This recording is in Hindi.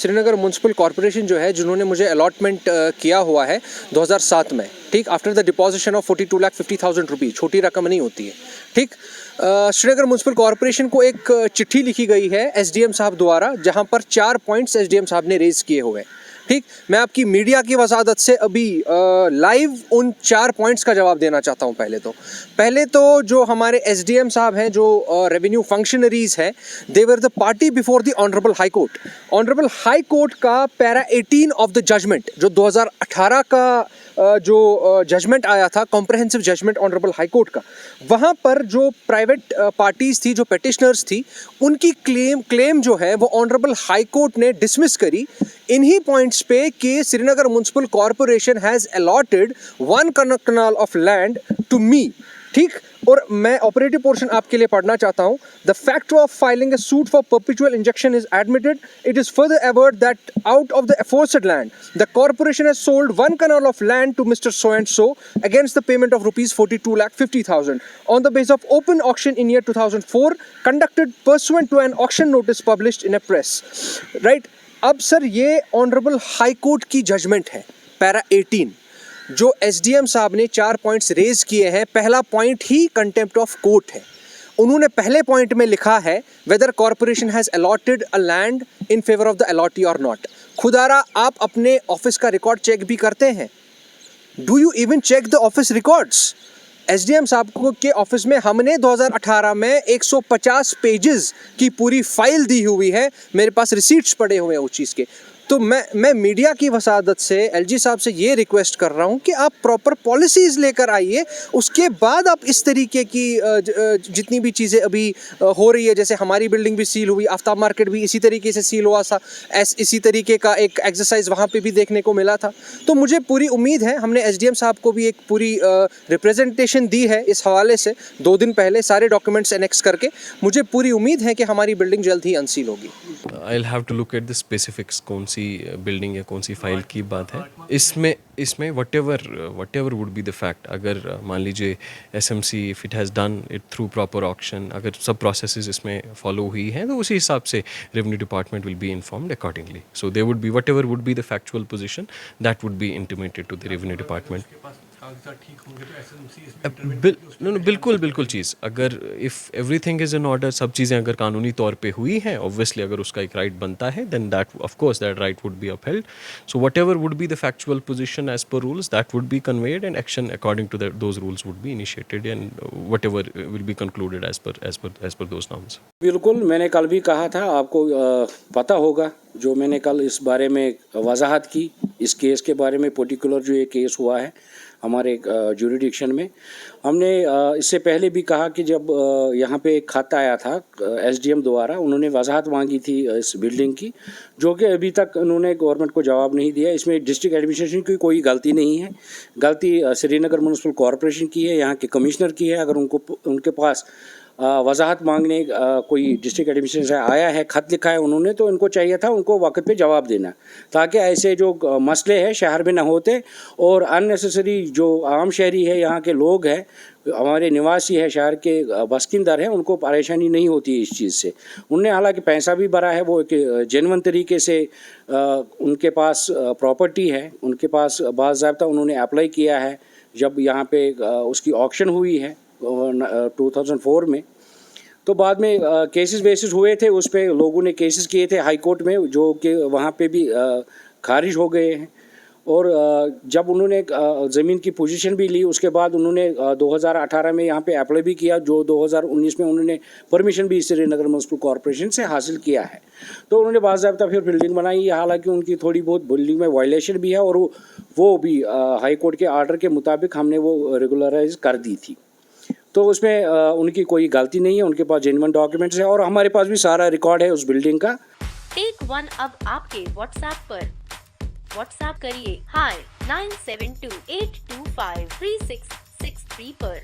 श्रीनगर म्यूनसिपल कॉरपोरेशन जो है, जिन्होंने मुझे अलॉटमेंट किया हुआ है 2007 में, ठीक, after the deposition of 42,50,000 rupees, छोटी रकम नहीं होती है, ठीक। श्रीनगर म्यूनसिपल कॉरपोरेशन को एक चिट्ठी लिखी गई है एसडीएम साहब द्वारा, जहां पर 4 पॉइंट्स एसडीएम साहब ने रेज़ किए हुए हैं, ठीक। मैं आपकी मीडिया की वसादत से अभी लाइव उन 4 पॉइंट्स का जवाब देना चाहता हूं। पहले तो जो हमारे एसडीएम साहब हैं, जो रेवेन्यू फंक्शनरीज हैं, they were the party before the honourable high court. Honourable high court का पैरा 18 ऑफ द जजमेंट, जो 2018 का जो जजमेंट आया था, comprehensive judgment honourable high court का, वहाँ पर जो प्राइवेट पार्टीज़ थी, जो पेटिशनर्स थी, उनकी क्लेम जो है वो ऑनरेबल हाई कोर्ट ने डिसमिस करी इन्हीं पॉइंट्स पे कि Srinagar municipal corporation has allotted 1 kanal of land to me, ठीक। और मैं ऑपरेटिव पोर्शन आपके लिए पढ़ना चाहता हूँ। The fact of filing a suit for perpetual injunction is admitted. It is further averred that out of the aforesaid land the corporation has sold 1 canal of land to mister so and so against the payment of rupees 42,50,000 on the base of open auction in year 2004 conducted pursuant to an auction notice published in a press, right. अब सर, ये ऑनरेबल हाई कोर्ट की जजमेंट है, पैरा 18, जो एसडीएम साहब ने 4 पॉइंट्स रेज किए हैं। पहला पॉइंट ही कंटेम्प्ट ऑफ कोर्ट है। उन्होंने पहले पॉइंट में लिखा है whether corporation has allotted a land in favour of the allottee और नॉट। खुदारा, आप अपने ऑफिस का रिकॉर्ड चेक भी करते हैं? Do you even check the office records? SDM साहब को के ऑफिस में हमने 2018 में 150 पेजेस की पूरी फाइल दी हुई है, मेरे पास रिसीट्स पड़े हुए हैं उस चीज़ के। तो मैं मीडिया की वसादत से एलजी साहब से ये रिक्वेस्ट कर रहा हूँ कि आप प्रॉपर पॉलिसीज़ लेकर आइए, उसके बाद आप इस तरीके की जितनी भी चीज़ें अभी हो रही है, जैसे हमारी बिल्डिंग भी सील हुई, आफ्ताब मार्केट भी इसी तरीके से सील हुआ था, इसी तरीके का एक एक्सरसाइज वहाँ पे भी देखने को मिला था। तो मुझे पूरी उम्मीद है, हमने एसडीएम साहब को भी एक पूरी रिप्रेजेंटेशन दी है इस हवाले से 2 दिन पहले, सारे डॉक्यूमेंट्स एनेक्स करके। मुझे पूरी उम्मीद है कि हमारी बिल्डिंग जल्द ही अनसील होगी। I will have to look at the specifics, कौन सी बिल्डिंग या कौन सी फाइल की बात है। इसमें whatever would be the fact, अगर मान लीजिए SMC if it has done it through proper auction, अगर सब प्रोसेसेस इसमें फॉलो हुई हैं, तो उसी हिसाब से revenue department will be informed accordingly. So they would be whatever would be the factual position that would be intimated to the revenue department. बिल्कुल चीज़, अगर if everything is in order, सब चीज़ें अगर कानूनी तौर पे हुई हैं, ऑब्वियसली अगर उसका एक राइट बनता है, then that of course that right would be upheld. So whatever would be the factual position as per rules, that would be conveyed and action according to those rules would be initiated and whatever will be concluded as per those norms. बिल्कुल, मैंने कल भी कहा था, आपको पता होगा, जो मैंने कल इस बारे में वजाहत की, इस केस के बारे में, पर्टिकुलर जो ये केस हुआ है हमारे ज्यूरिडिक्शन में। हमने इससे पहले भी कहा कि जब यहाँ पे एक खत आया था एसडीएम द्वारा, उन्होंने वजाहत मांगी थी इस बिल्डिंग की, जो कि अभी तक उन्होंने गवर्नमेंट को जवाब नहीं दिया। इसमें डिस्ट्रिक्ट एडमिनिस्ट्रेशन की कोई गलती नहीं है, गलती श्रीनगर म्यूनसिपल कॉरपोरेशन की है, यहाँ के कमिश्नर की है। अगर उनके पास वजाहत मांगने कोई डिस्ट्रिक्ट एडमिनिस्ट्रेशन आया है, खत लिखा है उन्होंने, तो इनको चाहिए था उनको वक्त पे जवाब देना, ताकि ऐसे जो मसले हैं शहर में न होते और अननेसेसरी जो आम शहरी है, यहाँ के लोग हैं, हमारे निवासी है, शहर के बसिंदर हैं, उनको परेशानी नहीं होती इस चीज़ से। उनने हालांकि पैसा भी भरा है, वो एक जेन्युइन तरीके से उनके पास प्रॉपर्टी है, उनके पास बाज़ाब्ता उन्होंने अप्लाई किया है। जब यहाँ पे उसकी ऑक्शन हुई है 2004 में, तो बाद में केसेस बेसिस हुए थे, उस पे लोगों ने केसेस किए थे हाई कोर्ट में, जो कि वहाँ पे भी खारिज हो गए हैं। और जब उन्होंने ज़मीन की पोजीशन भी ली, उसके बाद उन्होंने 2018 में यहाँ पे अप्लाई भी किया, जो 2019 में उन्होंने परमिशन भी श्रीनगर म्यूनसिपल कॉरपोरेशन से हासिल किया है। तो उन्होंने बाज़ाब्ता फिर बिल्डिंग बनाई, हालांकि उनकी थोड़ी बहुत बिल्डिंग में वायलेशन भी है, और वो भी हाई कोर्ट के आर्डर के मुताबिक हमने वो रेगुलराइज कर दी थी। तो उसमें उनकी कोई गलती नहीं है, उनके पास जेन्युइन डॉक्यूमेंट्स है, और हमारे पास भी सारा रिकॉर्ड है उस बिल्डिंग का। टेक वन अब आपके व्हाट्सएप पर। व्हाट्सएप करिए हाय 9728253663 पर।